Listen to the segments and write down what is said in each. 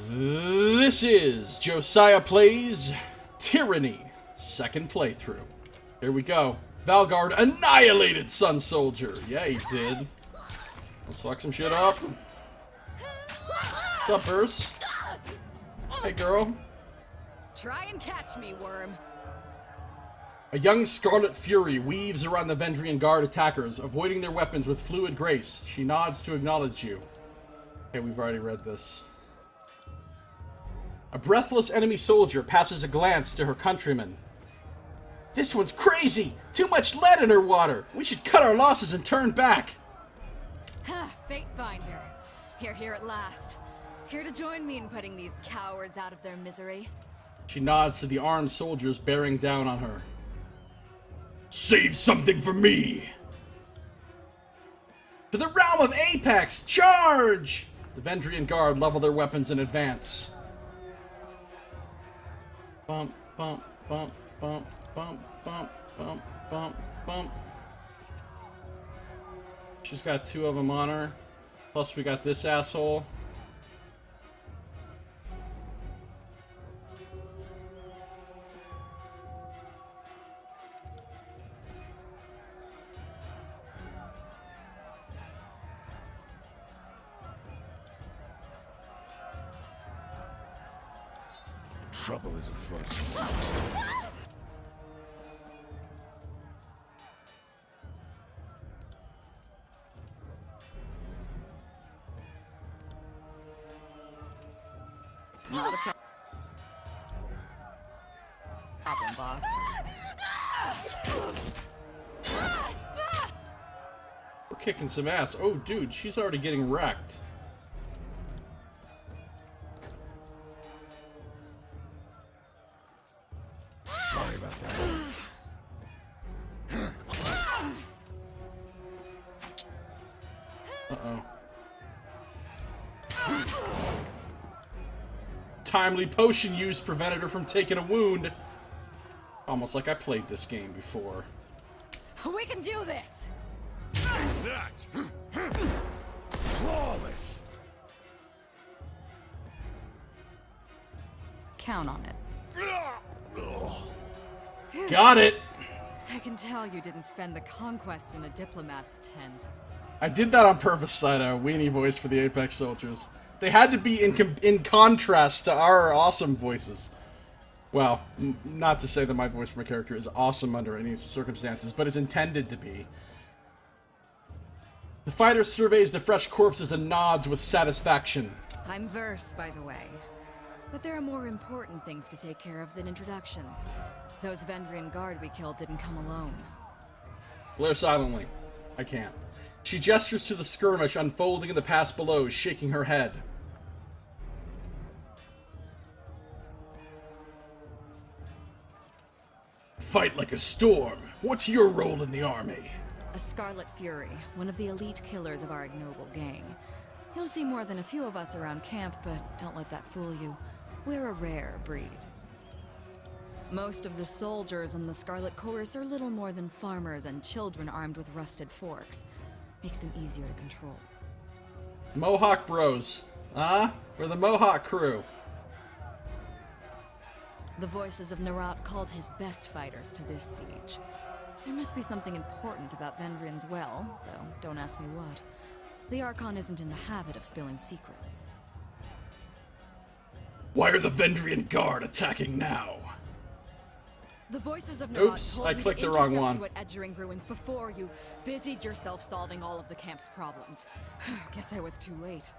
This is Josiah Plays Tyranny, second playthrough. Here we go. Bowguard annihilated Sun Soldier. Yeah, he did. Let's fuck some shit up. What's up, Pyrus? Hey, girl. Try and catch me, worm. A young Scarlet Fury weaves around the Vendrian Guard attackers, avoiding their weapons with fluid grace. She nods to acknowledge you. Okay, we've already read this. A breathless enemy soldier passes a glance to her countrymen. This one's crazy! Too much lead in her water! We should cut our losses and turn back! Fate Finder. Here at last. Here to join me in putting these cowards out of their misery. She nods to the armed soldiers bearing down on her. Save something for me! To the realm of Apex! Charge! The Vendrian Guard level their weapons in advance. Bump, bump, bump, bump, bump, bump, bump, bump, bump. She's got two of them on her. Plus we got this asshole. Trouble is afoot. Not a problem, boss. We're kicking some ass. Oh, dude, she's already getting wrecked. Sorry about that. Uh-oh. Timely potion use prevented her from taking a wound. Almost like I played this game before. We can do this! That! Flawless! Count on it. Got it! I can tell you didn't spend the conquest in a diplomat's tent. I did that on purpose, Saito. Weenie voice for the Apex soldiers. They had to be in contrast to our awesome voices. Well, not to say that my voice for my character is awesome under any circumstances, but it's intended to be. The fighter surveys the fresh corpses and nods with satisfaction. I'm Verse, by the way. But there are more important things to take care of than introductions. Those Vendrian Guard we killed didn't come alone. Glare silently. I can't. She gestures to the skirmish unfolding in the pass below, shaking her head. Fight like a storm. What's your role in the army? A Scarlet Fury, one of the elite killers of our ignoble gang. You'll see more than a few of us around camp, but don't let that fool you. We're a rare breed. Most of the soldiers in the Scarlet Chorus are little more than farmers and children armed with rusted forks. Makes them easier to control. Mohawk Bros. Huh? We're the Mohawk crew. The voices of Narat called his best fighters to this siege. There must be something important about Vendrian's well, though don't ask me what. The Archon isn't in the habit of spilling secrets. Why are the Vendrian Guard attacking now? The voices of Narat Oops, told I me clicked to the wrong intercept one. you at Edgering Ruins before you busied yourself solving all of the camp's problems. Guess I was too late.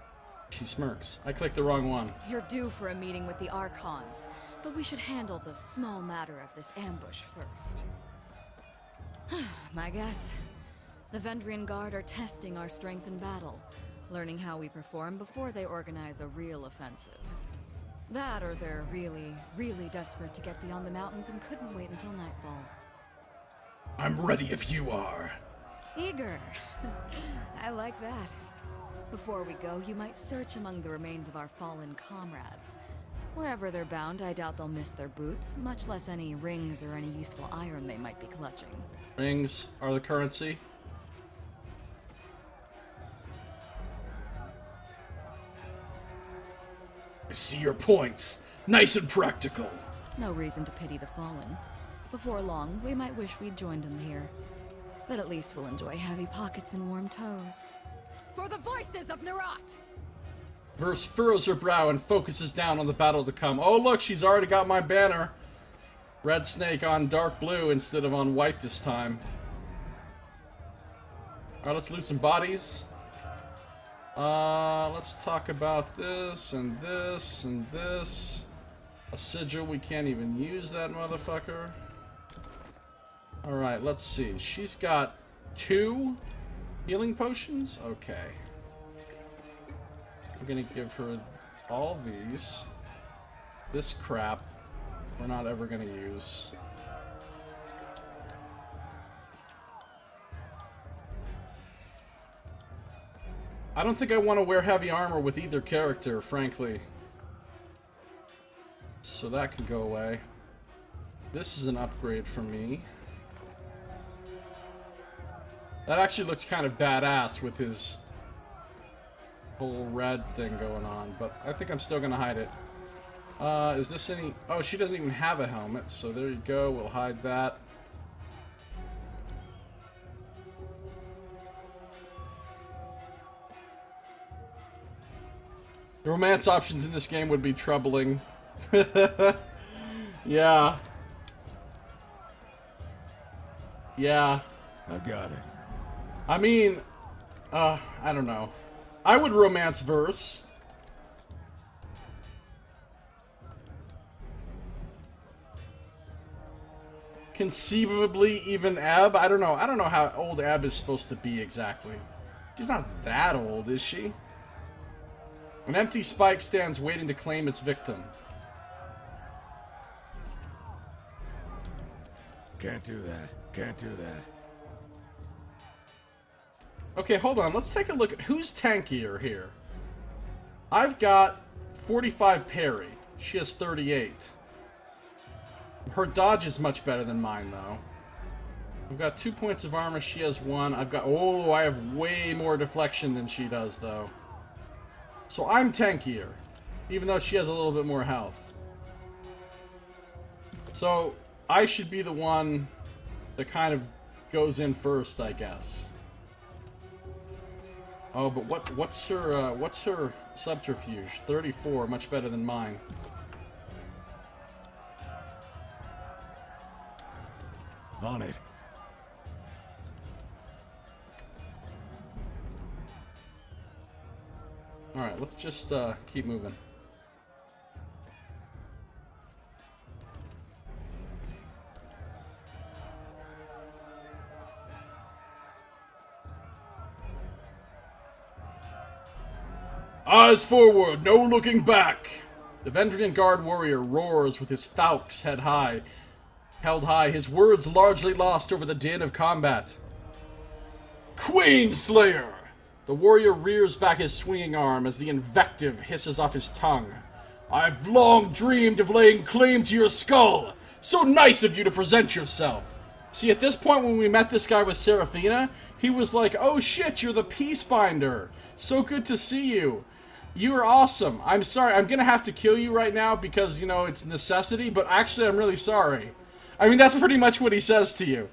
She smirks. I clicked the wrong one. You're due for a meeting with the Archons, but we should handle the small matter of this ambush first. My guess? The Vendrian Guard are testing our strength in battle, learning how we perform before they organize a real offensive. That, or they're really, really desperate to get beyond the mountains and couldn't wait until nightfall. I'm ready if you are. Eager. I like that. Before we go, you might search among the remains of our fallen comrades. Wherever they're bound, I doubt they'll miss their boots, much less any rings or any useful iron they might be clutching. Rings are the currency. I see your point. Nice and practical. No reason to pity the fallen. Before long, we might wish we'd joined them here. But at least we'll enjoy heavy pockets and warm toes. For the voices of Nerat! Verse furrows her brow and focuses down on the battle to come. Oh look, she's already got my banner. Red snake on dark blue instead of on white this time. Alright, let's loot some bodies. Let's talk about this and this and this. A sigil, we can't even use that motherfucker. Alright, let's see. She's got 2 healing potions? Okay. We're gonna give her all these. This crap, we're not ever gonna use. I don't think I want to wear heavy armor with either character, frankly. So that can go away. This is an upgrade for me. That actually looks kind of badass with his whole red thing going on, but I think I'm still gonna hide it. Is this any... Oh, she doesn't even have a helmet, so there you go, we'll hide that. The romance options in this game would be troubling. Yeah. Yeah. I got it. I mean, I don't know. I would romance verse. Conceivably even Ab. I don't know. I don't know how old Ab is supposed to be exactly. She's not that old, is she? An empty spike stands waiting to claim its victim. Can't do that. Can't do that. Okay, hold on. Let's take a look at who's tankier here. I've got 45 parry. She has 38. Her dodge is much better than mine, though. I've got 2 points of armor. She has 1. I've got... Oh, I have way more deflection than she does, though. So I'm tankier, even though she has a little bit more health. So I should be the one that kind of goes in first, I guess. Oh, but what's her subterfuge? 34, much better than mine. On it. Alright, let's just keep moving. Eyes forward, no looking back! The Vendrian Guard warrior roars with his falx held high, his words largely lost over the din of combat. Queenslayer! The warrior rears back his swinging arm as the invective hisses off his tongue. I've long dreamed of laying claim to your skull. So nice of you to present yourself. See, at this point when we met this guy with Seraphina, he was like, oh shit, you're the Peacebinder. So good to see you. You are awesome. I'm sorry, I'm gonna have to kill you right now because, you know, it's necessity, but actually I'm really sorry. I mean, that's pretty much what he says to you.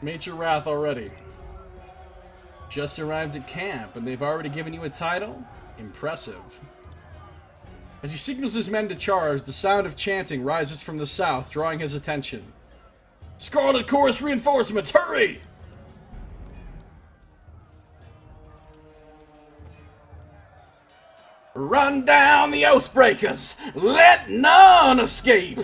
Major Wrath already. Just arrived at camp, and they've already given you a title? Impressive. As he signals his men to charge, the sound of chanting rises from the south, drawing his attention. Scarlet Chorus reinforcements, hurry! Run down the Oathbreakers! Let none escape!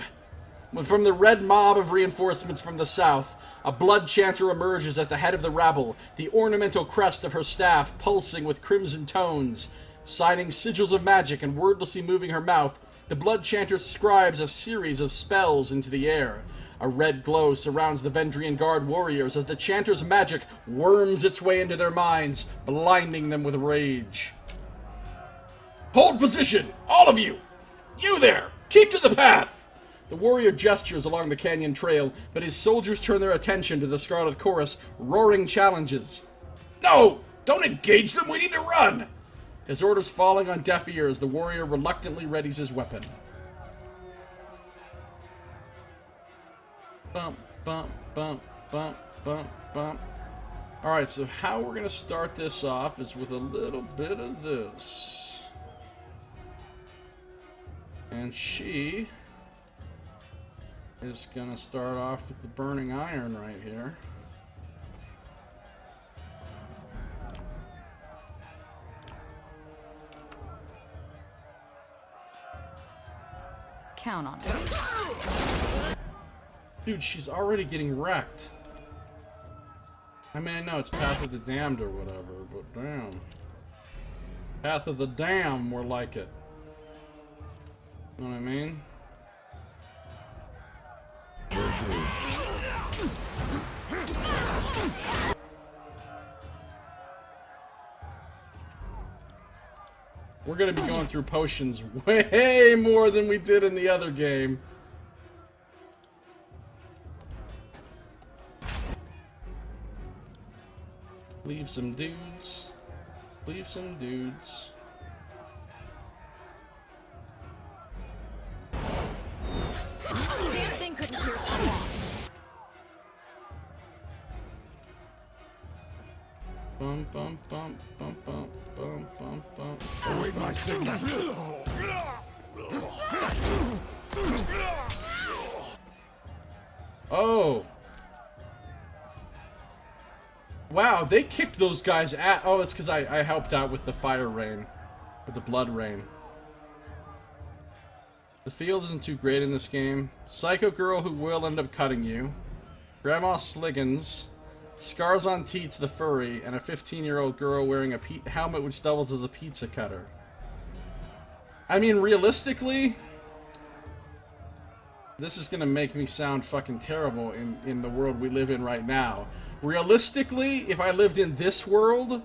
When from the red mob of reinforcements from the south, a blood chanter emerges at the head of the rabble, the ornamental crest of her staff pulsing with crimson tones. Signing sigils of magic and wordlessly moving her mouth, the blood chanter scribes a series of spells into the air. A red glow surrounds the Vendrian Guard warriors as the chanter's magic worms its way into their minds, blinding them with rage. Hold position! All of you! You there! Keep to the path! The warrior gestures along the canyon trail, but his soldiers turn their attention to the Scarlet Chorus, roaring challenges. No! Don't engage them, we need to run! His orders falling on deaf ears, the warrior reluctantly readies his weapon. Bump, bump, bump, bump, bump, bump. Alright, so how we're going to start this off is with a little bit of this. And she is going to start off with the burning iron right here. Count on it. Dude, she's already getting wrecked. I mean, I know it's Path of the Damned or whatever, but damn. Path of the Damned, more like it. You know what I mean? We're gonna be going through potions way more than we did in the other game. Leave some dudes. Leave some dudes. Damn thing couldn't pierce the wall. Bum bum bum bum bum bum bum bum. Await my signal. Oh. Wow, they kicked those guys at... Oh, it's because I helped out with the fire rain. With the blood rain. The field isn't too great in this game. Psycho girl who will end up cutting you. Grandma Sliggins. Scars on Teats the furry. And a 15-year-old girl wearing a helmet which doubles as a pizza cutter. I mean, realistically... This is gonna make me sound fucking terrible in the world we live in right now. Realistically, if I lived in this world,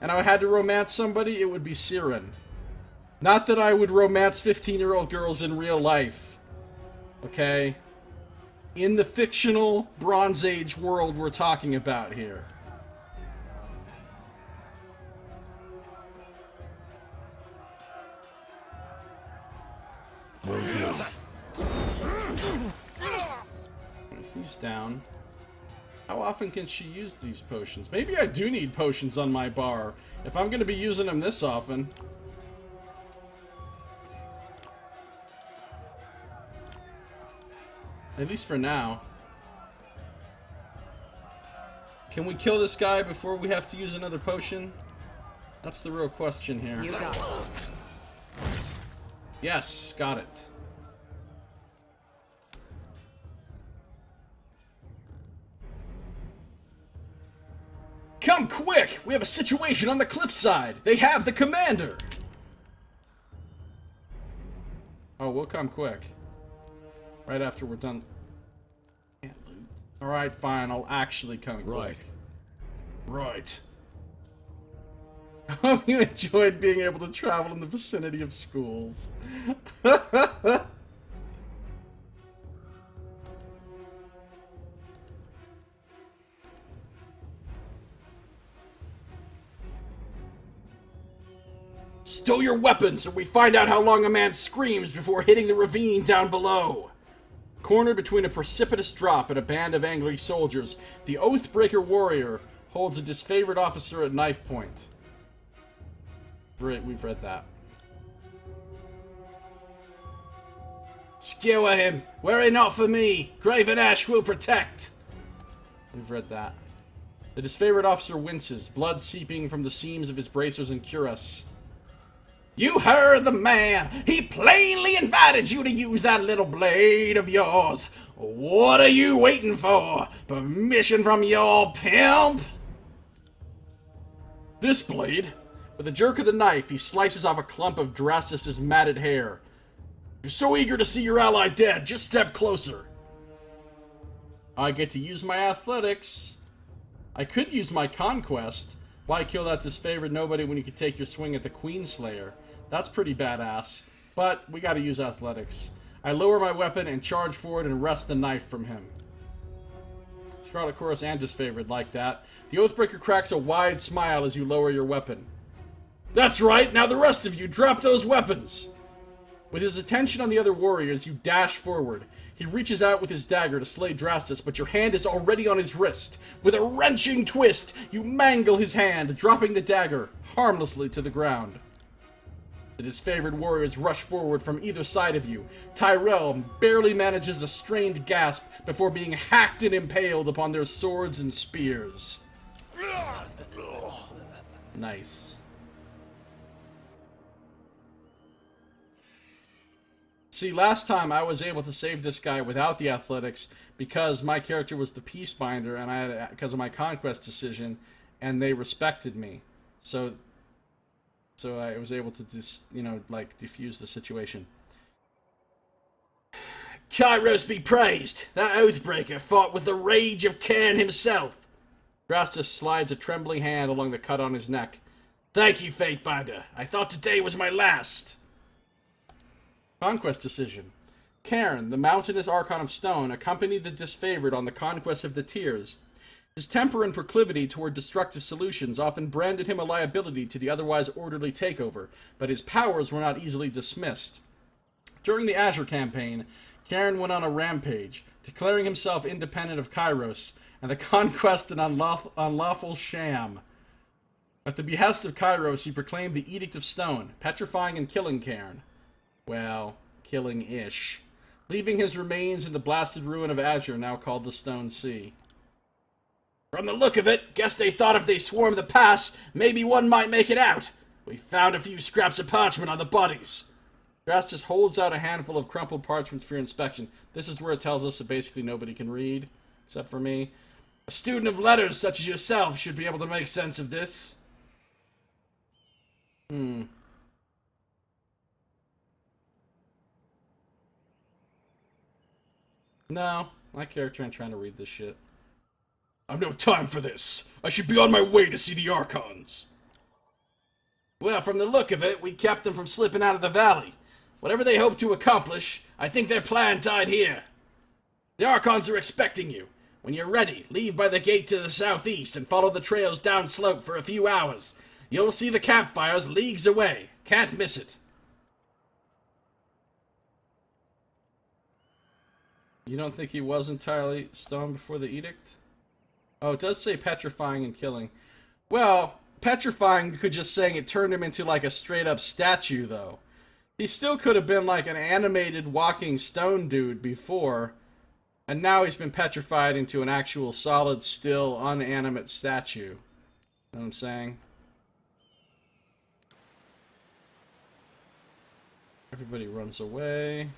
and I had to romance somebody, it would be Siren. Not that I would romance 15-year-old girls in real life. Okay? In the fictional Bronze Age world we're talking about here. He's down. How often can she use these potions? Maybe I do need potions on my bar. If I'm going to be using them this often. At least for now. Can we kill this guy before we have to use another potion? That's the real question here. You got it. Yes, got it. Come quick! We have a situation on the cliffside! They have the commander! Oh, we'll come quick. Right after we're done. Alright, fine. I'll actually come quick. Right. I hope you enjoyed being able to travel in the vicinity of schools. Stow your weapons, or we find out how long a man screams before hitting the ravine down below. Cornered between a precipitous drop and a band of angry soldiers, the Oathbreaker warrior holds a disfavored officer at knife point. Right, we've read that. Skewer him! Worry not for me! Graven Ash will protect! We've read that. The disfavored officer winces, blood seeping from the seams of his bracers and cuirass. You heard the man! He plainly invited you to use that little blade of yours! What are you waiting for? Permission from your pimp? This blade? With a jerk of the knife, he slices off a clump of Drastus's matted hair. You're so eager to see your ally dead, just step closer. I get to use my athletics. I could use my conquest. Why kill that disfavored nobody when you could take your swing at the Queenslayer? That's pretty badass. But we gotta use athletics. I lower my weapon and charge forward and wrest the knife from him. Scarlet Chorus and Disfavored like that. The Oathbreaker cracks a wide smile as you lower your weapon. That's right, now the rest of you, drop those weapons! With his attention on the other warriors, you dash forward. He reaches out with his dagger to slay Drastus, but your hand is already on his wrist. With a wrenching twist, you mangle his hand, dropping the dagger harmlessly to the ground. The disfavored warriors rush forward from either side of you. Tyrell barely manages a strained gasp before being hacked and impaled upon their swords and spears. Nice. See, last time I was able to save this guy without the athletics because my character was the Peacebinder and I had, because of my conquest decision, and they respected me. So I was able to just, defuse the situation. Kairos be praised! That Oathbreaker fought with the rage of Cairn himself! Drastus slides a trembling hand along the cut on his neck. Thank you, Fatebinder. I thought today was my last. Conquest decision. Cairn, the mountainous Archon of Stone, accompanied the Disfavored on the conquest of the Tiers. His temper and proclivity toward destructive solutions often branded him a liability to the otherwise orderly takeover, but his powers were not easily dismissed. During the Azure campaign, Cairn went on a rampage, declaring himself independent of Kairos, and the conquest an unlawful sham. At the behest of Kairos, he proclaimed the Edict of Stone, petrifying and killing Cairn. Well, killing-ish. Leaving his remains in the blasted ruin of Azure, now called the Stone Sea. From the look of it, guess they thought if they swarmed the pass, maybe one might make it out. We found a few scraps of parchment on the bodies. Drastus holds out a handful of crumpled parchments for your inspection. This is where it tells us that basically nobody can read, except for me. A student of letters such as yourself should be able to make sense of this. No, my character ain't trying to read this shit. I've no time for this. I should be on my way to see the Archons. Well, from the look of it, we kept them from slipping out of the valley. Whatever they hope to accomplish, I think their plan died here. The Archons are expecting you. When you're ready, leave by the gate to the southeast and follow the trails downslope for a few hours. You'll see the campfires leagues away. Can't miss it. You don't think he was entirely stoned before the edict? Oh, it does say petrifying and killing. Well, petrifying could just saying it turned him into like a straight-up statue, though. He still could have been like an animated walking stone dude before, and now he's been petrified into an actual solid, still, unanimate statue. Know what I'm saying? Everybody runs away.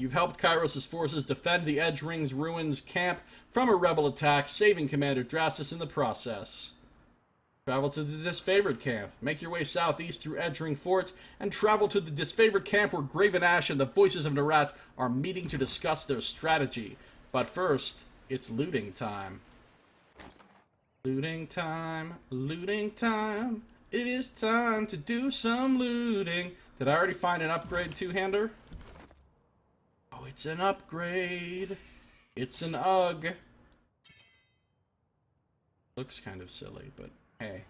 You've helped Kairos' forces defend the Edge Ring's ruins camp from a rebel attack, saving Commander Drastus in the process. Travel to the Disfavored camp. Make your way southeast through Edge Ring Fort, and travel to the Disfavored camp where Graven Ash and the Voices of Nerat are meeting to discuss their strategy. But first, it's looting time. Looting time, looting time. It is time to do some looting. Did I already find an upgrade two-hander? Oh, it's an upgrade. It's an UGG. Looks kind of silly, but hey.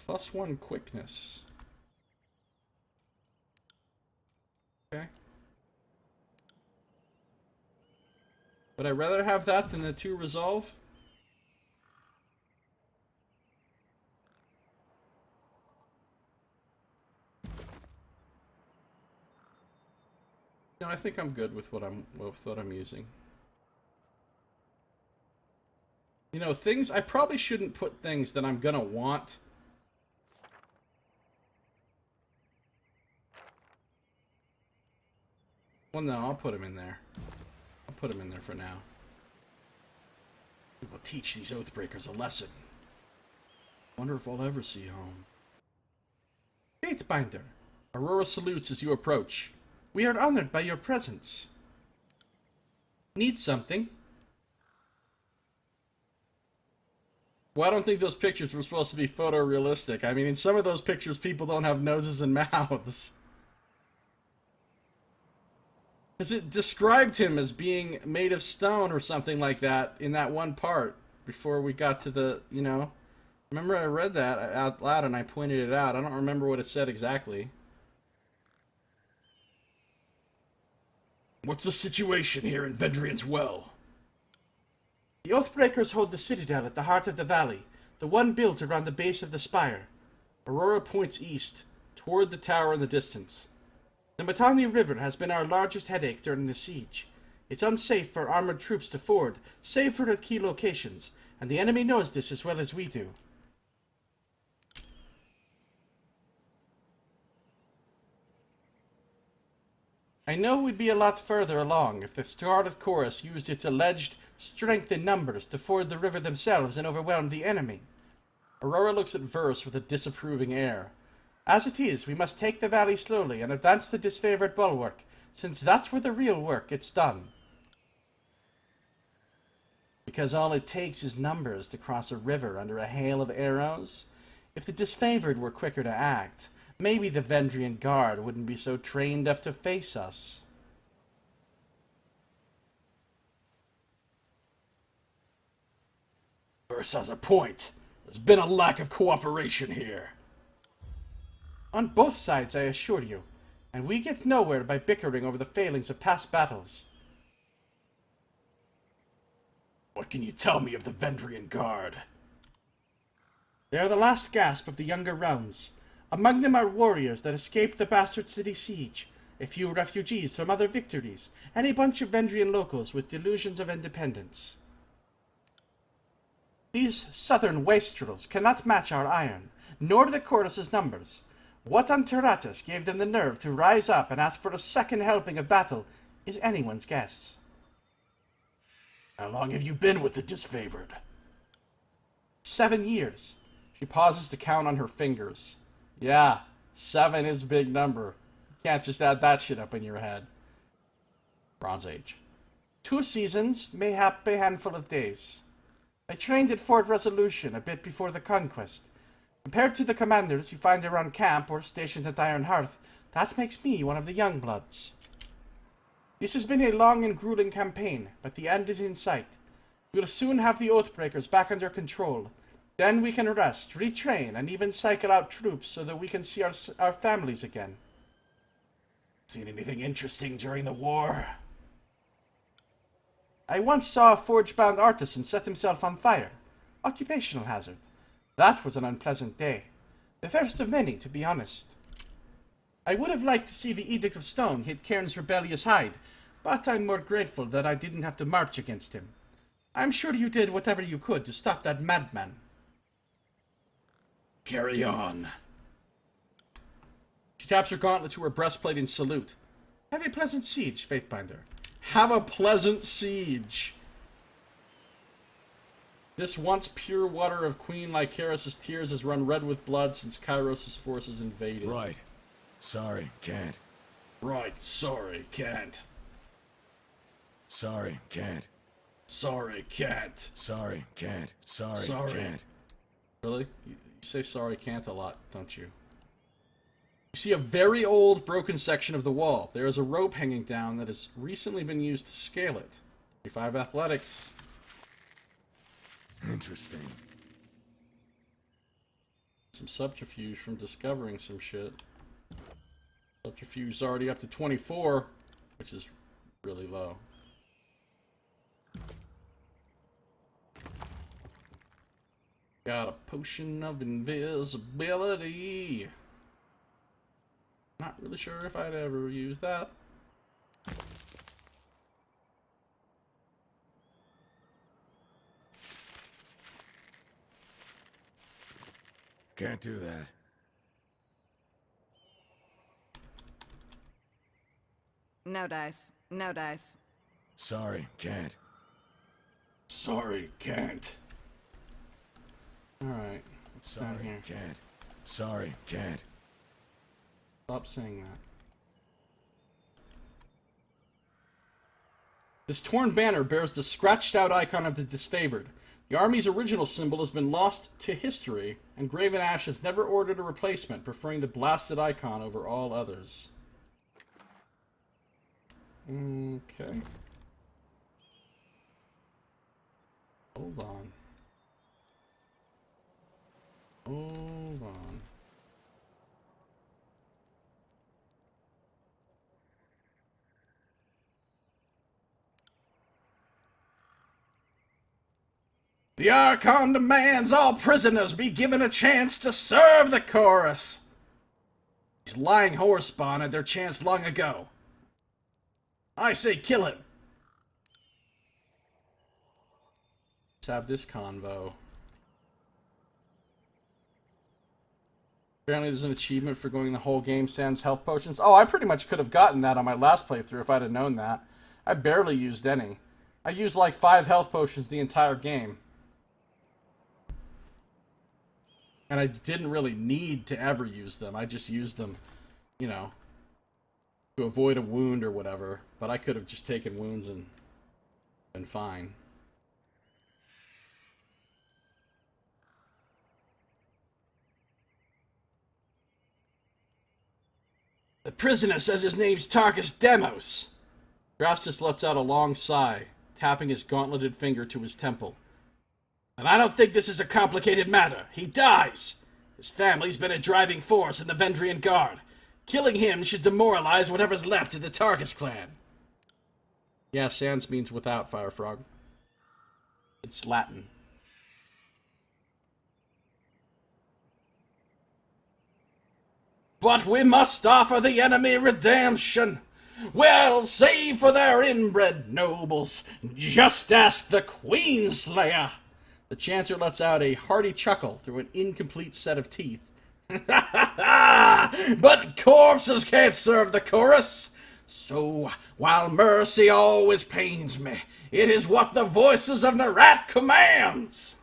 +1 quickness. Okay. Would I rather have that than the 2 resolve? No, I think I'm good with what I'm using. You know, things I probably shouldn't put things that I'm gonna want. Well, no, I'll put them in there. I'll put them in there for now. We will teach these Oathbreakers a lesson. Wonder if I'll ever see home. Fatebinder. Aurora salutes as you approach. We are honored by your presence. Need something? Well, I don't think those pictures were supposed to be photorealistic. I mean, in some of those pictures, people don't have noses and mouths. Because it described him as being made of stone or something like that in that one part before we got to the, you know. Remember I read that out loud and I pointed it out. I don't remember what it said exactly. What's the situation here in Vendrian's Well? The Oathbreakers hold the citadel at the heart of the valley, the one built around the base of the spire. Aurora points east, toward the tower in the distance. The Matani River has been our largest headache during the siege. It's unsafe for armored troops to ford, save for at key locations, and the enemy knows this as well as we do. I know we'd be a lot further along if the Scarlet Chorus used its alleged strength in numbers to ford the river themselves and overwhelm the enemy. Aurora looks at Verse with a disapproving air. As it is, we must take the valley slowly and advance the Disfavored bulwark, since that's where the real work gets done. Because all it takes is numbers to cross a river under a hail of arrows? If the Disfavored were quicker to act, maybe the Vendrian Guard wouldn't be so trained up to face us. Verse has a point. There's been a lack of cooperation here. On both sides, I assure you, and we get nowhere by bickering over the failings of past battles. What can you tell me of the Vendrian Guard? They are the last gasp of the younger realms. Among them are warriors that escaped the Bastard City siege, a few refugees from other victories, and a bunch of Vendrian locals with delusions of independence. These southern wastrels cannot match our iron, nor the Chorus's numbers. What on Tyratus gave them the nerve to rise up and ask for a second helping of battle is anyone's guess. How long have you been with the Disfavored? 7 years. She pauses to count on her fingers. Yeah, 7 is a big number. You can't just add that shit up in your head. Bronze Age. 2 seasons, mayhap a handful of days. I trained at Fort Resolution a bit before the conquest. Compared to the commanders you find around camp or stationed at Iron Hearth, that makes me one of the young bloods. This has been a long and grueling campaign, but the end is in sight. We'll soon have the Oathbreakers back under control. Then we can rest, retrain, and even cycle out troops so that we can see our families again. Seen anything interesting during the war? I once saw a forge-bound artisan set himself on fire. Occupational hazard. That was an unpleasant day. The first of many, to be honest. I would have liked to see the Edict of Stone hit Cairn's rebellious hide, but I'm more grateful that I didn't have to march against him. I'm sure you did whatever you could to stop that madman. Carry on. She taps her gauntlet to her breastplate in salute. Have a pleasant siege, Faithbinder. Have a pleasant siege. This once pure water of Queen Lycaris' tears has run red with blood since Kairos' forces invaded. Right. Sorry, can't. Right, sorry, can't. Sorry, can't. Sorry, can't. Sorry, can't. Sorry, can't. Really? You say sorry, can't a lot, don't you? You see a very old, broken section of the wall. There is a rope hanging down that has recently been used to scale it. 35 athletics. Interesting. Some subterfuge from discovering some shit. Subterfuge's already up to 24, which is really low. Got a potion of invisibility. Not really sure if I'd ever use that. Can't do that. No dice. No dice. Sorry, can't. Sorry, can't. Alright, what's down Sorry, here? can't. Sorry, can't. Stop saying that. This torn banner bears the scratched out icon of the Disfavored. The army's original symbol has been lost to history, and Graven Ash has never ordered a replacement, preferring the blasted icon over all others. Okay. Hold on. Hold on. The Archon demands all prisoners be given a chance to serve the chorus. These lying horse spawn had their chance long ago. I say kill him. Let's have this convo. Apparently there's an achievement for going the whole game sans health potions. Oh, I pretty much could have gotten that on my last playthrough if I'd have known that. I barely used any. I used like 5 health potions the entire game. And I didn't really need to ever use them. I just used them, you know, to avoid a wound or whatever. But I could have just taken wounds and been fine. The prisoner says his name's Tarkus Demos. Grastus lets out a long sigh, tapping his gauntleted finger to his temple. And I don't think this is a complicated matter. He dies. His family's been a driving force in the Vendrian Guard. Killing him should demoralize whatever's left of the Tarkus clan. Yeah, sans means without, Firefrog. It's Latin. But we must offer the enemy redemption. Well, save for their inbred nobles. Just ask the Queenslayer. The Chancer lets out a hearty chuckle through an incomplete set of teeth. But corpses can't serve the chorus. So, while mercy always pains me, it is what the voices of Nerat commands.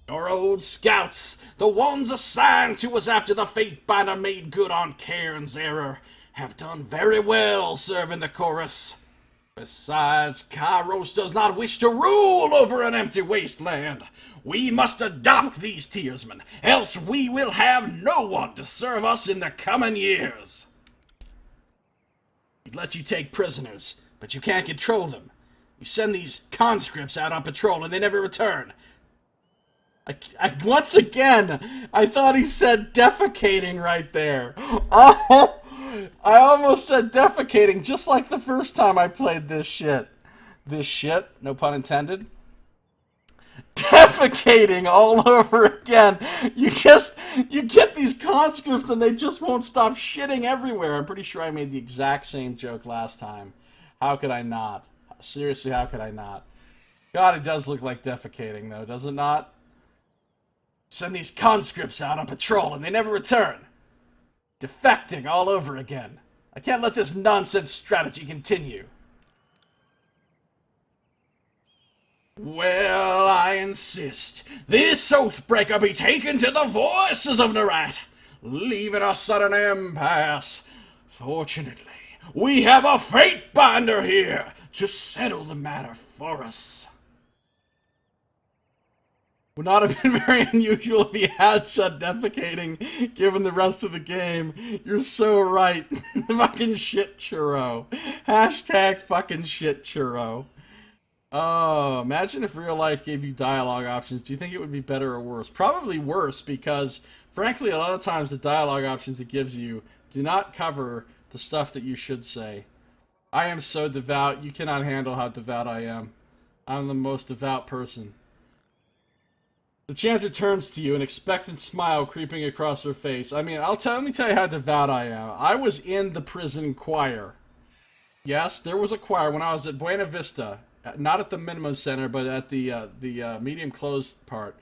Your old scouts, the ones assigned to us after the Fatebinder made good on Cairn's error, have done very well serving the chorus. Besides, Kairos does not wish to rule over an empty wasteland. We must adopt these Tearsmen, else we will have no one to serve us in the coming years. We'd let you take prisoners, but you can't control them. You send these conscripts out on patrol and they never return. Once again, I thought he said defecating right there. Oh! I almost said defecating, just like the first time I played this shit. This shit, no pun intended. Defecating all over again. You get these conscripts and they just won't stop shitting everywhere. I'm pretty sure I made the exact same joke last time. How could I not? Seriously, how could I not? God, it does look like defecating, though, does it not? Send these conscripts out on patrol and they never return. Defecting all over again. I can't let this nonsense strategy continue. Well, I insist. This Oathbreaker be taken to the voices of Nerat, leaving us at an impasse. Fortunately, we have a Fatebinder here to settle the matter for us. Would not have been very unusual if he had said defecating, given the rest of the game. You're so right. Fucking shit churro. Hashtag fucking shit churro. Oh, imagine if real life gave you dialogue options. Do you think it would be better or worse? Probably worse, because, frankly, a lot of times the dialogue options it gives you do not cover the stuff that you should say. I am so devout, you cannot handle how devout I am. I'm the most devout person. The Chanter turns to you, an expectant smile creeping across her face. I mean, let me tell you how devout I am. I was in the prison choir. Yes, there was a choir when I was at Buena Vista. Not at the minimum center, but at the medium closed part.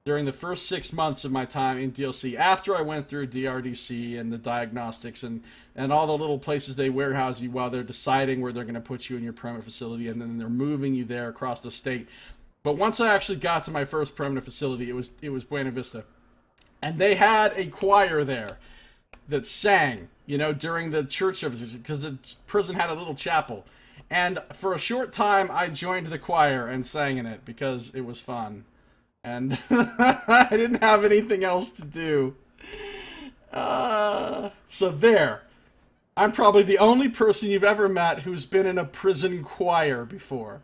During the first 6 months of my time in DLC, after I went through DRDC and the diagnostics and all the little places they warehouse you while they're deciding where they're going to put you in your permanent facility, and then they're moving you there across the state. But once I actually got to my first permanent facility, it was Buena Vista. And they had a choir there that sang, during the church services, because the prison had a little chapel. And for a short time, I joined the choir and sang in it, because it was fun. And I didn't have anything else to do. So there. I'm probably the only person you've ever met who's been in a prison choir before.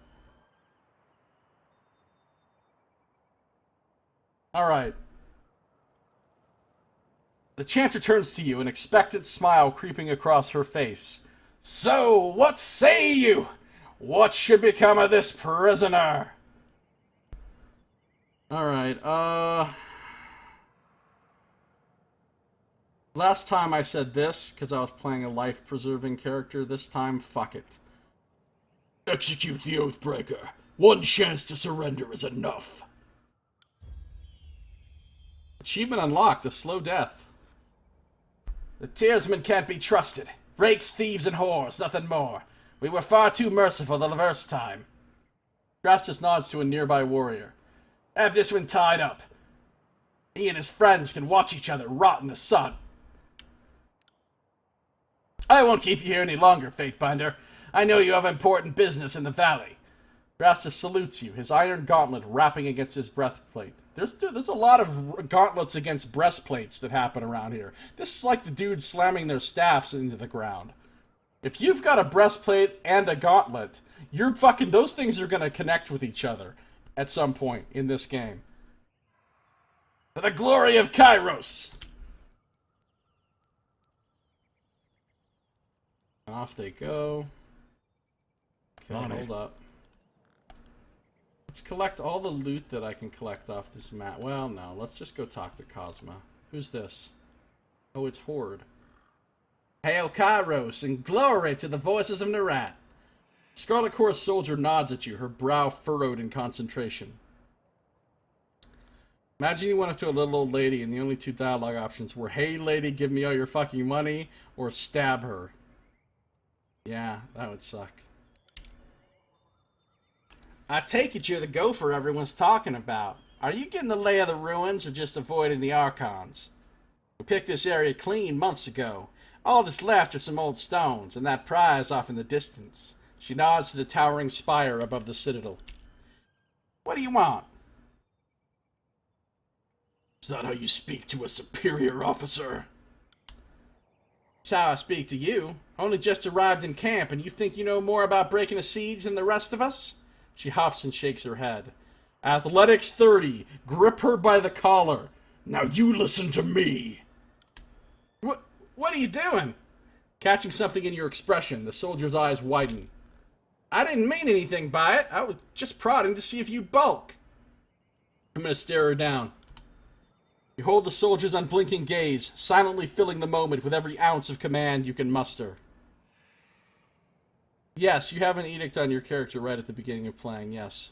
Alright. The chanter turns to you, an expectant smile creeping across her face. So, what say you? What should become of this prisoner? Alright, last time I said this, because I was playing a life-preserving character. This time, fuck it. Execute the Oathbreaker. One chance to surrender is enough. Achievement unlocked, a slow death. The Tearsman can't be trusted. Rakes, thieves, and whores, nothing more. We were far too merciful the first time. Drastus nods to a nearby warrior. Have this one tied up. He and his friends can watch each other rot in the sun. I won't keep you here any longer, Fatebinder. I know you have important business in the valley. Drastus salutes you, his iron gauntlet wrapping against his breastplate. There's a lot of gauntlets against breastplates that happen around here. This is like the dudes slamming their staffs into the ground. If you've got a breastplate and a gauntlet, those things are gonna connect with each other at some point in this game. For the glory of Kairos! Off they go. Okay, hold up. Let's collect all the loot that I can collect off this map. Well, no. Let's just go talk to Kozma. Who's this? Oh, it's Horde. Hail Kairos, and glory to the voices of Nerat. Scarlet Chorus soldier nods at you, her brow furrowed in concentration. Imagine you went up to a little old lady and the only two dialogue options were, hey lady, give me all your fucking money, or stab her. Yeah, that would suck. I take it you're the gopher everyone's talking about. Are you getting the lay of the ruins or just avoiding the Archons? We picked this area clean months ago. All that's left are some old stones, and that prize off in the distance. She nods to the towering spire above the citadel. What do you want? Is that how you speak to a superior officer? That's how I speak to you. Only just arrived in camp, and you think you know more about breaking a siege than the rest of us? She huffs and shakes her head. Athletics 30. Grip her by the collar. Now you listen to me. What are you doing? Catching something in your expression, the soldier's eyes widen. I didn't mean anything by it. I was just prodding to see if you'd bulk. I'm gonna stare her down. You hold the soldier's unblinking gaze, silently filling the moment with every ounce of command you can muster. Yes, you have an edict on your character right at the beginning of playing, yes.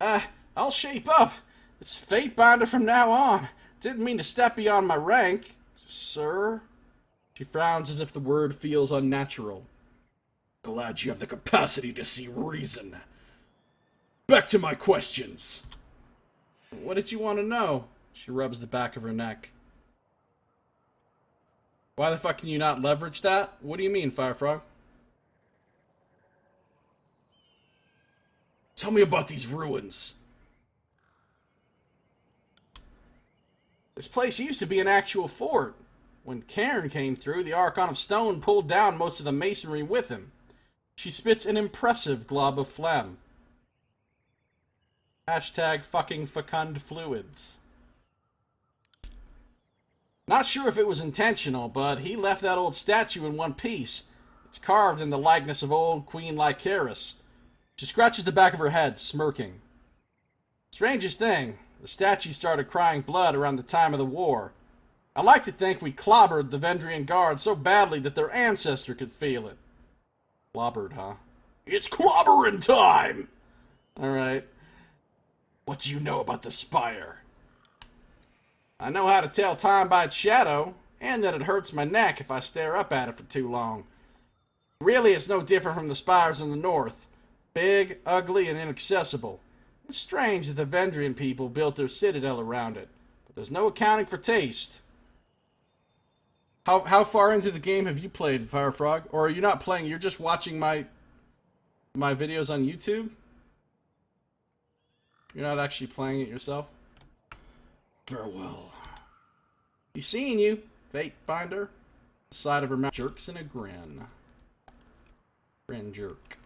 I'll shape up. It's Fatebinder from now on. Didn't mean to step beyond my rank, sir. She frowns as if the word feels unnatural. Glad you have the capacity to see reason. Back to my questions. What did you want to know? She rubs the back of her neck. Why the fuck can you not leverage that? What do you mean, Firefrog? Tell me about these ruins. This place used to be an actual fort. When Cairn came through, the Archon of Stone pulled down most of the masonry with him. She spits an impressive glob of phlegm. Hashtag fucking fecund fluids. Not sure if it was intentional, but he left that old statue in one piece. It's carved in the likeness of old Queen Lycaris. She scratches the back of her head, smirking. Strangest thing, the statue started crying blood around the time of the war. I like to think we clobbered the Vendrian Guard so badly that their ancestor could feel it. Clobbered, huh? It's clobbering time! Alright. What do you know about the spire? I know how to tell time by its shadow, and that it hurts my neck if I stare up at it for too long. Really, it's no different from the spires in the north. Big, ugly, and inaccessible. It's strange that the Vendrian people built their citadel around it, but there's no accounting for taste. How far into the game have you played, Firefrog? Or are you not playing, you're just watching my videos on YouTube? You're not actually playing it yourself? Farewell. You seen you, Fate Binder. The side of her mouth jerks in a grin. Grin jerk.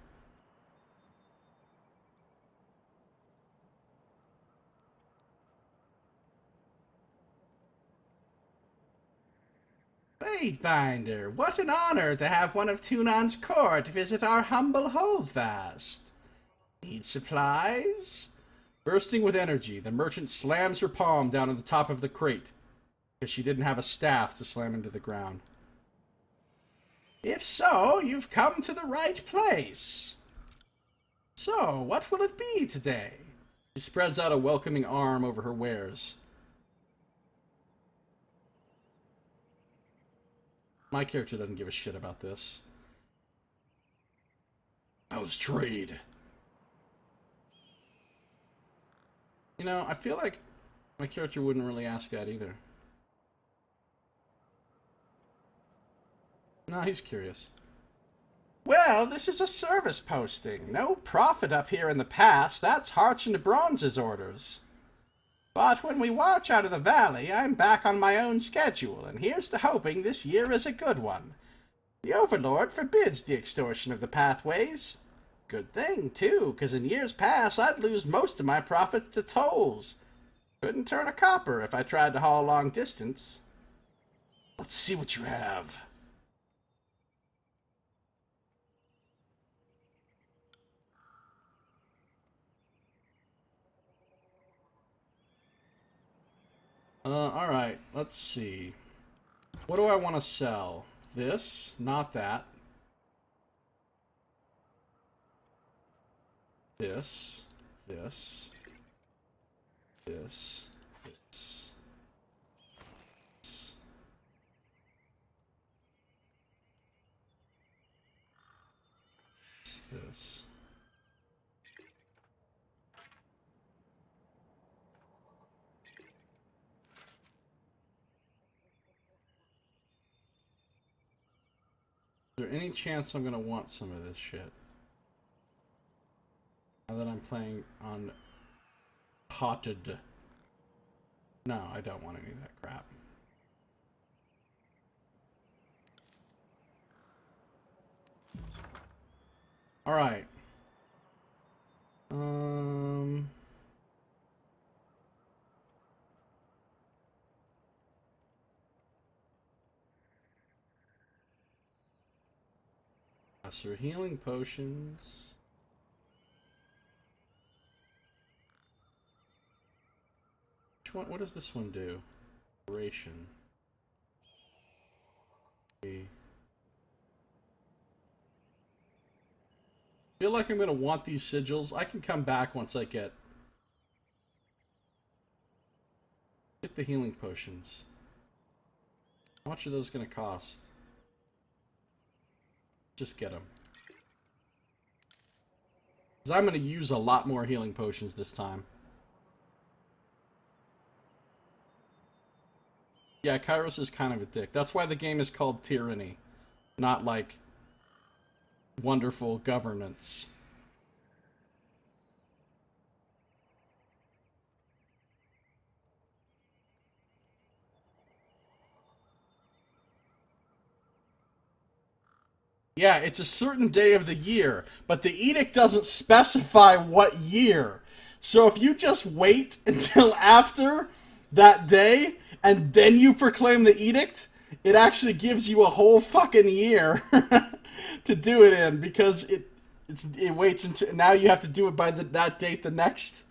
Fate Binder, what an honor to have one of Tunan's court visit our humble holdfast. Need supplies? Bursting with energy, the merchant slams her palm down on the top of the crate, because she didn't have a staff to slam into the ground. If so, you've come to the right place. So, what will it be today? She spreads out a welcoming arm over her wares. My character doesn't give a shit about this. How's trade? You know, I feel like my character wouldn't really ask that either. No, he's curious. Well, this is a service posting. No profit up here in the past. That's Harch and Bronze's orders. But when we march out of the valley, I'm back on my own schedule, and here's to hoping this year is a good one. The Overlord forbids the extortion of the pathways. Good thing, too, 'cause in years past I'd lose most of my profits to tolls. Couldn't turn a copper if I tried to haul long distance. Let's see what you have. Alright, let's see. What do I want to sell? This, not that. This, this, this, this, this. Is there any chance I'm going to want some of this shit? Now that I'm playing on Potted. No, I don't want any of that crap. Alright. Lesser healing potions. Which one? What does this one do? Duration. I feel like I'm going to want these sigils. I can come back once I get the healing potions. How much are those going to cost? Just get them. Because I'm going to use a lot more healing potions this time. Yeah, Kairos is kind of a dick. That's why the game is called Tyranny. Not like wonderful governance. Yeah, it's a certain day of the year, but the edict doesn't specify what year. So if you just wait until after that day, and then you proclaim the edict, it actually gives you a whole fucking year to do it in, because it waits until now. You have to do it by that date. The next.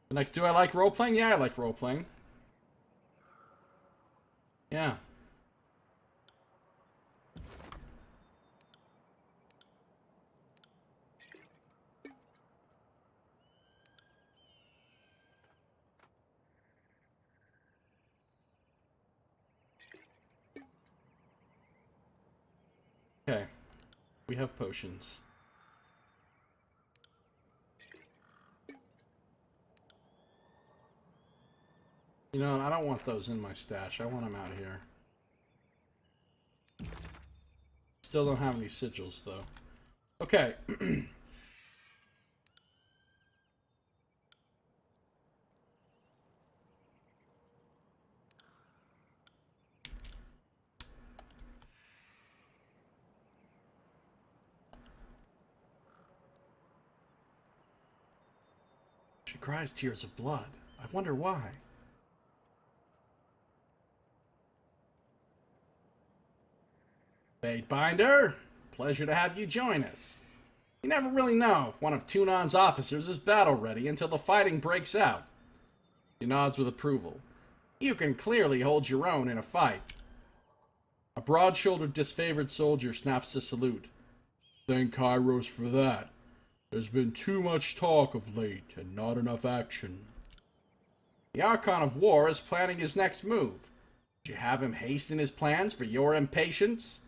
Do I like role playing? Yeah, I like role playing. Yeah. Okay, we have potions. You know, I don't want those in my stash. I want them out here. Still don't have any sigils, though. Okay. She cries tears of blood. I wonder why. Fatebinder, pleasure to have you join us. You never really know if one of Tunon's officers is battle-ready until the fighting breaks out. She nods with approval. You can clearly hold your own in a fight. A broad-shouldered, disfavored soldier snaps to salute. Thank Kairos for that. There's been too much talk of late, and not enough action. The Archon of War is planning his next move. Did you have him hasten his plans for your impatience?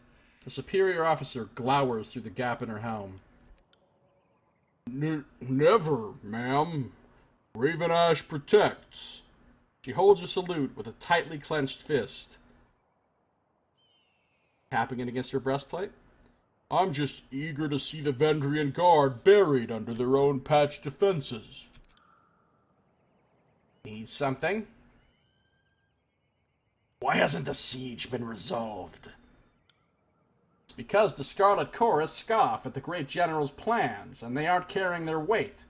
The superior officer glowers through the gap in her helm. Never, ma'am. Raven Ash protects. She holds a salute with a tightly clenched fist. Tapping it against her breastplate. I'm just eager to see the Vendrian Guard buried under their own patched defenses. Need something? Why hasn't the siege been resolved? It's because the Scarlet Chorus scoff at the Great General's plans, and they aren't carrying their weight.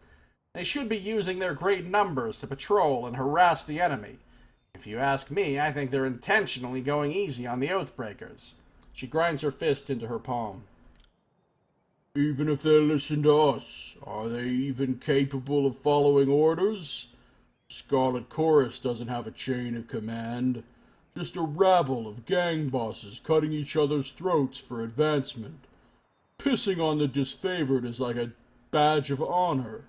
They should be using their great numbers to patrol and harass the enemy. If you ask me, I think they're intentionally going easy on the Oathbreakers. She grinds her fist into her palm. Even if they listen to us, are they even capable of following orders? Scarlet Chorus doesn't have a chain of command. Just a rabble of gang bosses cutting each other's throats for advancement. Pissing on the disfavored is like a badge of honor.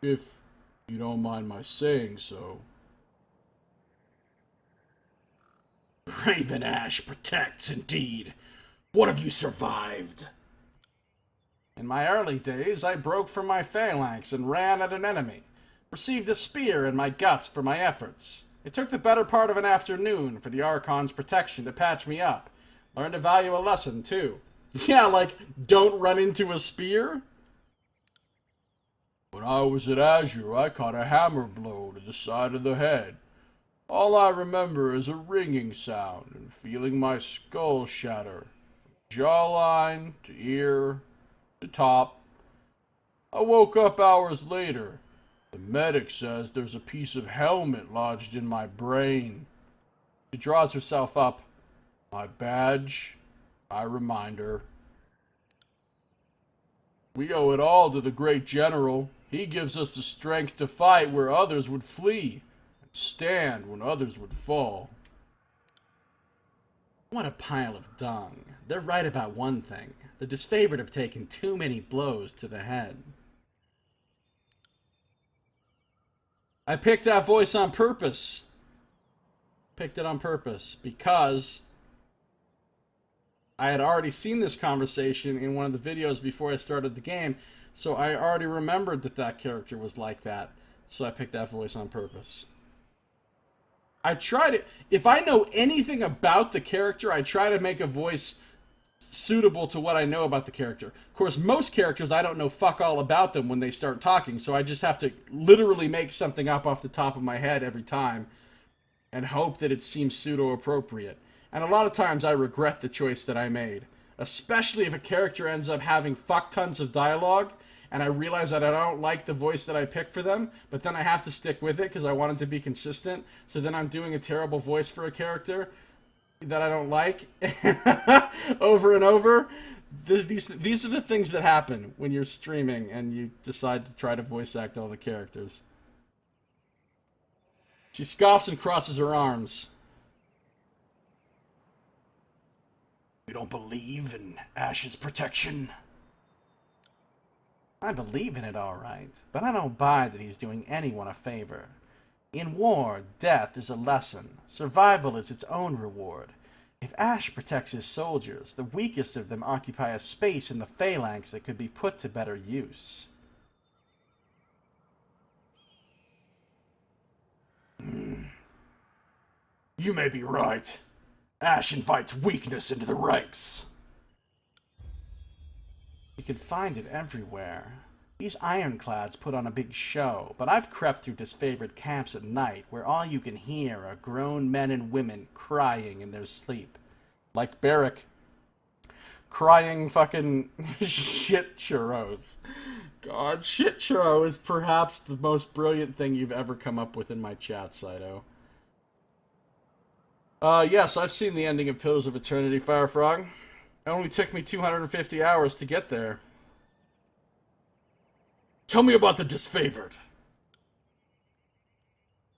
If you don't mind my saying so. Raven Ash protects, indeed. What have you survived? In my early days, I broke from my phalanx and ran at an enemy. Received a spear in my guts for my efforts. It took the better part of an afternoon for the Archon's protection to patch me up. Learned to value a lesson, too. Yeah, like, don't run into a spear? When I was at Azure, I caught a hammer blow to the side of the head. All I remember is a ringing sound and feeling my skull shatter. From jawline to ear to top. I woke up hours later. The medic says there's a piece of helmet lodged in my brain. She draws herself up. My badge, my reminder. We owe it all to the Great General. He gives us the strength to fight where others would flee, and stand when others would fall. What a pile of dung. They're right about one thing. The disfavored have taken too many blows to the head. I picked that voice on purpose. Picked it on purpose because I had already seen this conversation in one of the videos before I started the game, so I already remembered that that character was like that, so I picked that voice on purpose. I tried it. If I know anything about the character, I try to make a voice suitable to what I know about the character. Of course, most characters, I don't know fuck all about them when they start talking, so I just have to literally make something up off the top of my head every time and hope that it seems pseudo-appropriate. And a lot of times I regret the choice that I made, especially if a character ends up having fuck tons of dialogue and I realize that I don't like the voice that I picked for them, but then I have to stick with it because I want it to be consistent, so then I'm doing a terrible voice for a character that I don't like over and over. These are the things that happen when you're streaming and you decide to try to voice act all the characters. She scoffs and crosses her arms. You don't believe in Ash's protection? I believe in it all right, but I don't buy that he's doing anyone a favor. In war, death is a lesson. Survival is its own reward. If Ash protects his soldiers, the weakest of them occupy a space in the phalanx that could be put to better use. You may be right. Ash invites weakness into the ranks. You can find it everywhere. These ironclads put on a big show, but I've crept through disfavored camps at night where all you can hear are grown men and women crying in their sleep. Like Barrack. Crying fucking shit churros. God, shit churro is perhaps the most brilliant thing you've ever come up with in my chat, Saito. Yes, I've seen the ending of Pillars of Eternity, Firefrog. It only took me 250 hours to get there. Tell me about the Disfavored.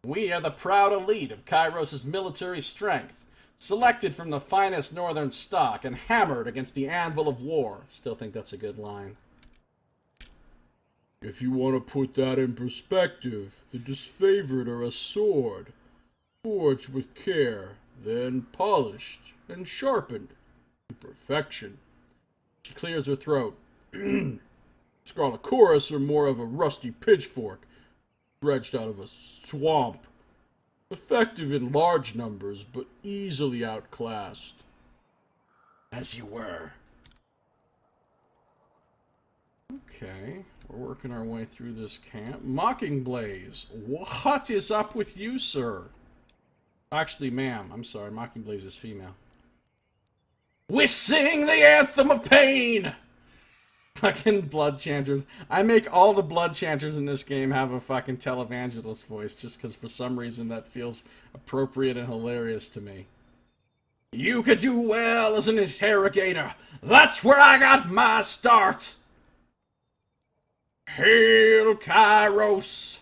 We are the proud elite of Kairos' military strength, selected from the finest northern stock and hammered against the anvil of war. Still think that's a good line. If you want to put that in perspective, the Disfavored are a sword, forged with care, then polished and sharpened to perfection. She clears her throat. Scarlet Chorus are more of a rusty pitchfork, dredged out of a swamp. Effective in large numbers, but easily outclassed. As you were. Okay, we're working our way through this camp. Mocking Blaze, what is up with you, sir? Actually, ma'am, I'm sorry, Mocking Blaze is female. We sing the anthem of pain! Fucking blood chanters. I make all the blood chanters in this game have a fucking televangelist voice just because for some reason that feels appropriate and hilarious to me. You could do well as an interrogator. That's where I got my start. Hail Kairos!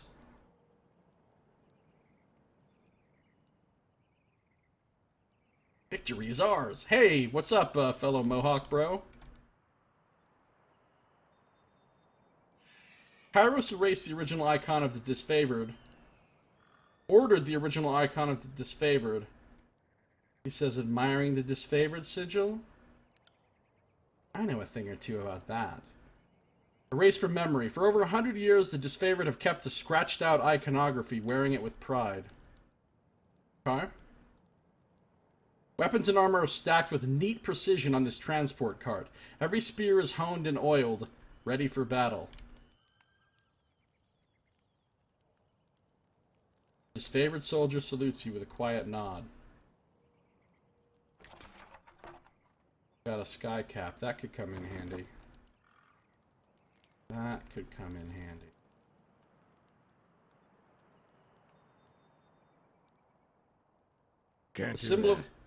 Victory is ours. Hey, what's up, fellow Mohawk bro? Pyrus erased the original icon of the Disfavored. Ordered the original icon of the Disfavored. He says, admiring the Disfavored sigil? I know a thing or two about that. Erased from memory. For over 100 years, the Disfavored have kept a scratched-out iconography, wearing it with pride. Okay. Weapons and armor are stacked with neat precision on this transport cart. Every spear is honed and oiled, ready for battle. Disfavored soldier salutes you with a quiet nod. Got a sky cap. That could come in handy. That could come in handy. Can't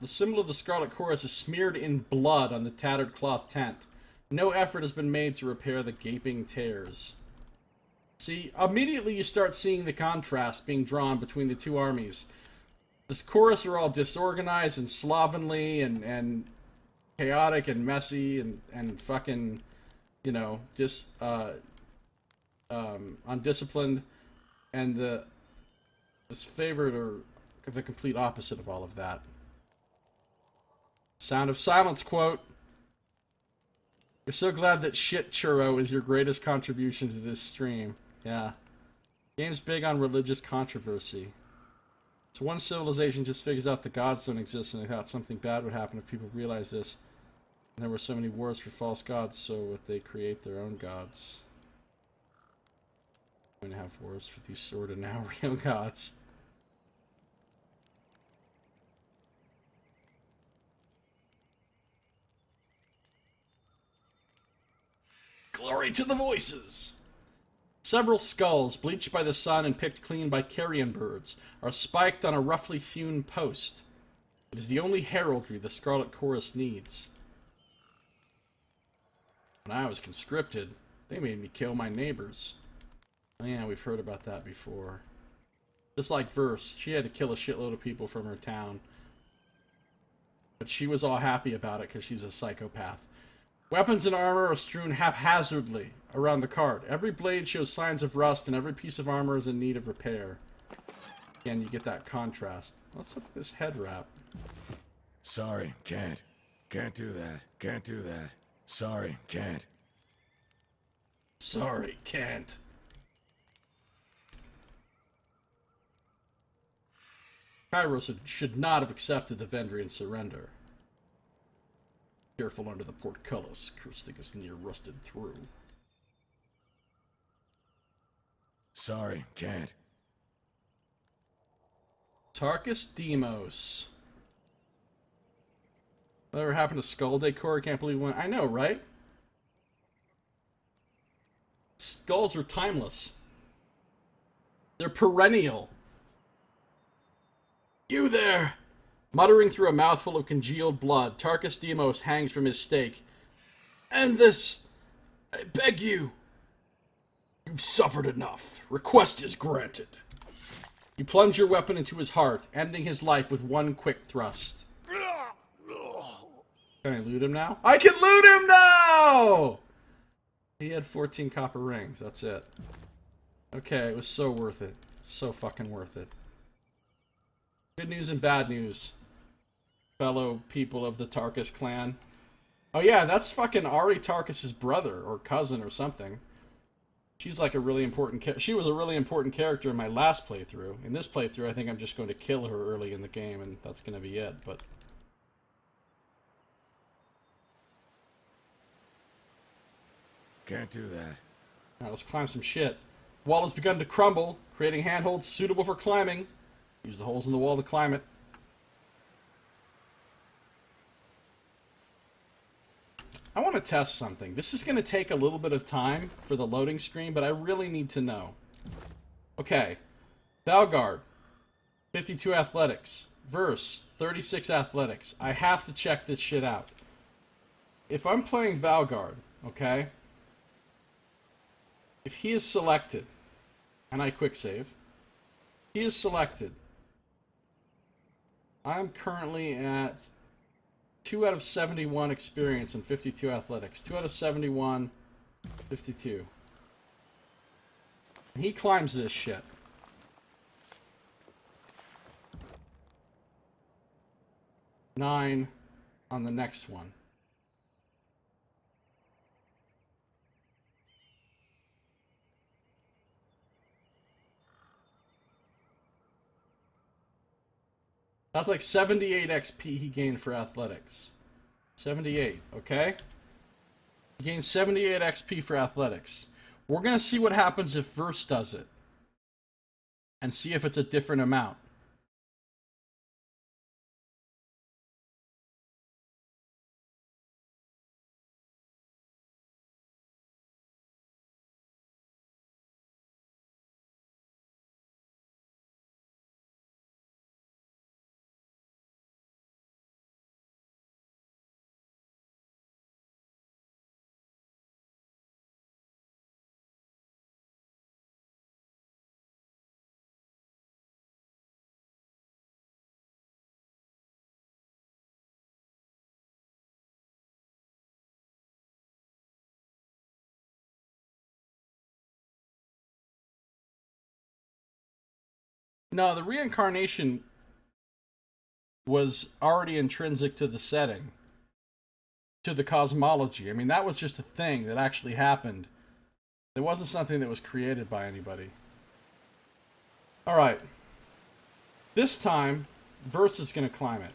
The symbol of the Scarlet Chorus is smeared in blood on the tattered cloth tent. No effort has been made to repair the gaping tears. See, immediately you start seeing the contrast being drawn between the two armies. This chorus are all disorganized and slovenly and chaotic and messy and fucking, you know, undisciplined. And the Disfavored are the complete opposite of all of that. Sound of Silence quote. We're so glad that shit churro is your greatest contribution to this stream. Yeah. Game's big on religious controversy. So one civilization just figures out the gods don't exist and they thought something bad would happen if people realized this. And there were so many wars for false gods, so if they create their own gods. We're going to have wars for these sort of now real gods. Glory to the voices! Several skulls, bleached by the sun and picked clean by carrion birds, are spiked on a roughly hewn post. It is the only heraldry the Scarlet Chorus needs. When I was conscripted, they made me kill my neighbors. Oh yeah, we've heard about that before. Just like Verse, she had to kill a shitload of people from her town. But she was all happy about it because she's a psychopath. Weapons and armor are strewn haphazardly around the cart. Every blade shows signs of rust, and every piece of armor is in need of repair. Again, you get that contrast. Let's look at this head wrap. Sorry, can't. Can't do that. Can't do that. Sorry, can't. Sorry, can't. Pyrus should not have accepted the Vendrian surrender. Careful under the portcullis. Cursing is near rusted through. Sorry, can't. Tarkus Demos. Whatever happened to Skull Decor? I can't believe when. I know, right? Skulls are timeless. They're perennial. You there! Muttering through a mouthful of congealed blood, Tarkus Deimos hangs from his stake. End this! I beg you! You've suffered enough. Request is granted. You plunge your weapon into his heart, ending his life with one quick thrust. Can I loot him now? I can loot him now! He had 14 copper rings. That's it. Okay, it was so worth it. So fucking worth it. Good news and bad news, fellow people of the Tarkus clan. Oh yeah, that's fucking Ari Tarkus's brother, or cousin, or something. She's like a really important she was a really important character in my last playthrough. In this playthrough, I think I'm just going to kill her early in the game, and that's going to be it, but... Can't do that. Alright, let's climb some shit. Wall has begun to crumble, creating handholds suitable for climbing. Use the holes in the wall to climb it. I want to test something. This is going to take a little bit of time for the loading screen, but I really need to know. Okay. Bowguard, 52 athletics. Verse, 36 athletics. I have to check this shit out. If I'm playing Bowguard, okay? If he is selected, and I quick save, he is selected. I'm currently at 2 out of 71 experience and 52 athletics. 2 out of 71, 52. And he climbs this shit. Nine on the next one. That's like 78 XP he gained for athletics. 78, okay? He gained 78 XP for athletics. We're going to see what happens if Verse does it. And see if it's a different amount. No, the reincarnation was already intrinsic to the setting, to the cosmology. I mean, that was just a thing that actually happened. It wasn't something that was created by anybody. Alright. This time, Verse is going to climb it.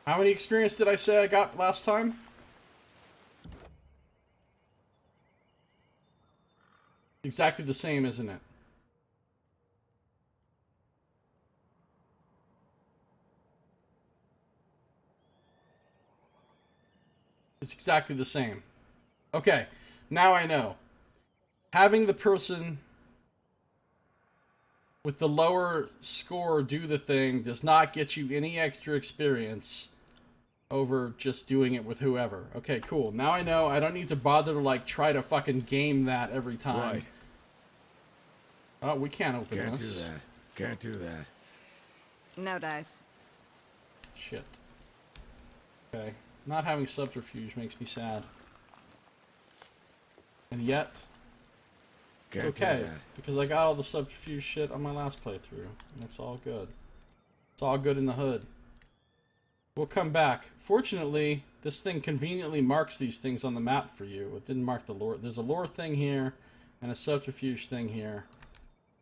How many experience did I say I got last time? Exactly the same, isn't it? It's exactly the same. Okay, now I know. Having the person with the lower score do the thing does not get you any extra experience over just doing it with whoever. Okay, cool. Now I know. I don't need to bother to, like, try to fucking game that every time. Right. Oh, we can't open Can't this. do that. Can't do that. No dice. Shit. Okay. Not having Subterfuge makes me sad. And yet, Can't it's okay. do that. Because I got all the Subterfuge shit on my last playthrough. And it's all good. It's all good in the hood. We'll come back. Fortunately, this thing conveniently marks these things on the map for you. It didn't mark the lore. There's a lore thing here and a Subterfuge thing here.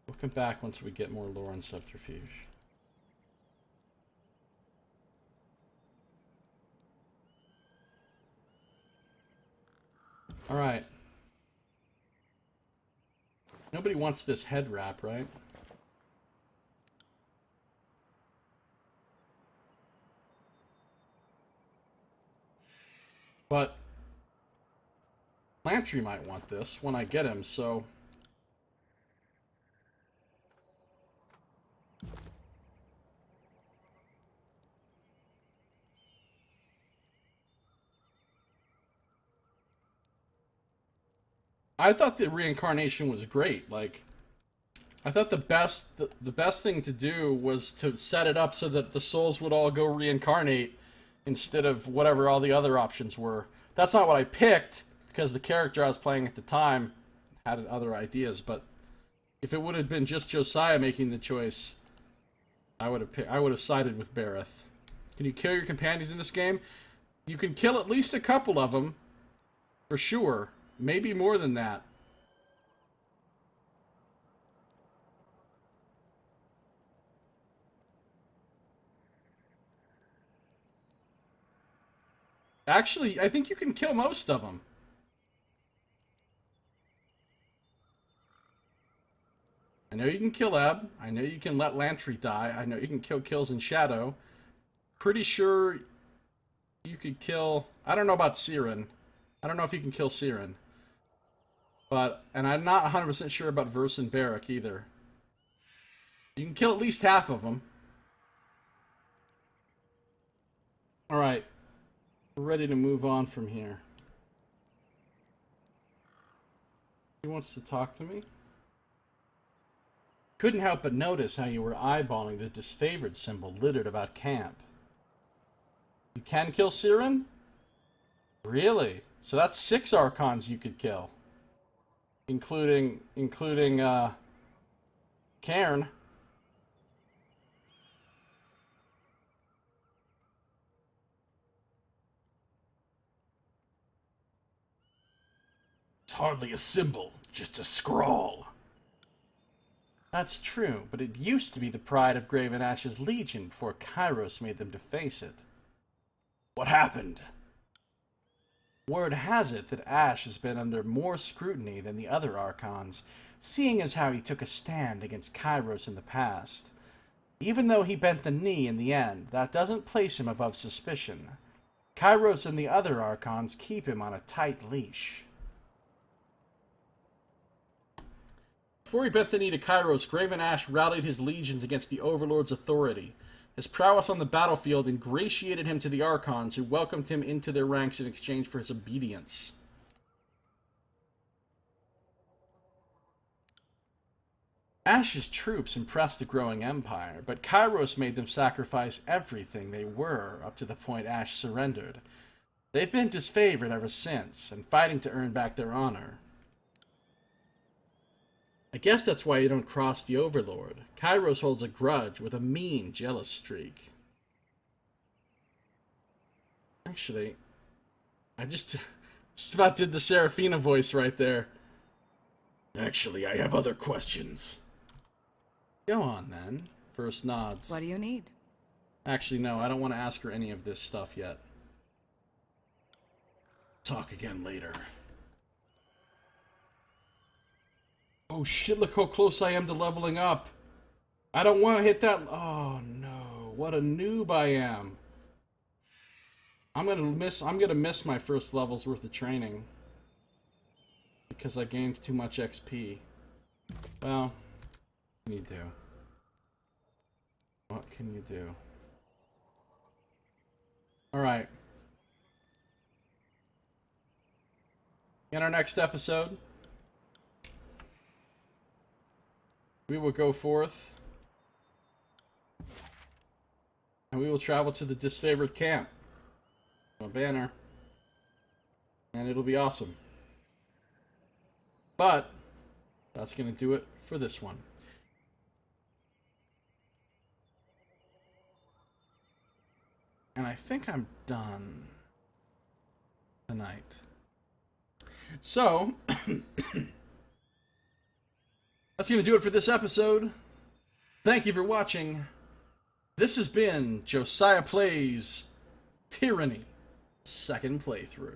We'll come back once we get more lore on Subterfuge. Alright. Nobody wants this head wrap, right? But Lantry might want this when I get him, so... I thought the reincarnation was great. Like, I thought the best thing to do was to set it up so that the souls would all go reincarnate instead of whatever all the other options were. That's not what I picked, because the character I was playing at the time had other ideas, but if it would have been just Josiah making the choice, I would have sided with Bareth. Can you kill your companions in this game? You can kill at least a couple of them, for sure. Maybe more than that. Actually, I think you can kill most of them. I know you can kill Ebb. I know you can let Lantry die. I know you can kill kills in Shadow. Pretty sure you could kill... I don't know about Siren. I don't know if you can kill Siren. But, and I'm not 100% sure about Verse and Barrack either. You can kill at least half of them. Alright. We're ready to move on from here. He wants to talk to me? Couldn't help but notice how you were eyeballing the Disfavored symbol littered about camp. You can kill Siren? Really? So that's 6 Archons you could kill. Including Cairn. It's hardly a symbol, just a scrawl. That's true, but it used to be the pride of Graven Ash's Legion before Kairos made them deface it. What happened? Word has it that Ash has been under more scrutiny than the other Archons, seeing as how he took a stand against Kairos in the past. Even though he bent the knee in the end, that doesn't place him above suspicion. Kairos and the other Archons keep him on a tight leash. Before he bent the knee to Kairos, Graven Ash rallied his legions against the Overlord's authority. His prowess on the battlefield ingratiated him to the Archons, who welcomed him into their ranks in exchange for his obedience. Ash's troops impressed the growing empire, but Kairos made them sacrifice everything they were up to the point Ash surrendered. They've been disfavored ever since, and fighting to earn back their honor. I guess that's why you don't cross the Overlord. Kairos holds a grudge with a mean, jealous streak. Actually, I just about did the Seraphina voice right there. Actually, I have other questions. Go on, then. First nods. What do you need? Actually, no, I don't want to ask her any of this stuff yet. Talk again later. Oh shit, look how close I am to leveling up. I don't want to hit that... Oh no, what a noob I am. I'm gonna miss my first level's worth of training. Because I gained too much XP. Well, what can you do? What can you do? Alright. In our next episode, we will go forth, and we will travel to the Disfavored camp. A banner. And it'll be awesome. But that's going to do it for this one. And I think I'm done tonight. So, that's going to do it for this episode. Thank you for watching. This has been Josiah Plays Tyranny, second playthrough.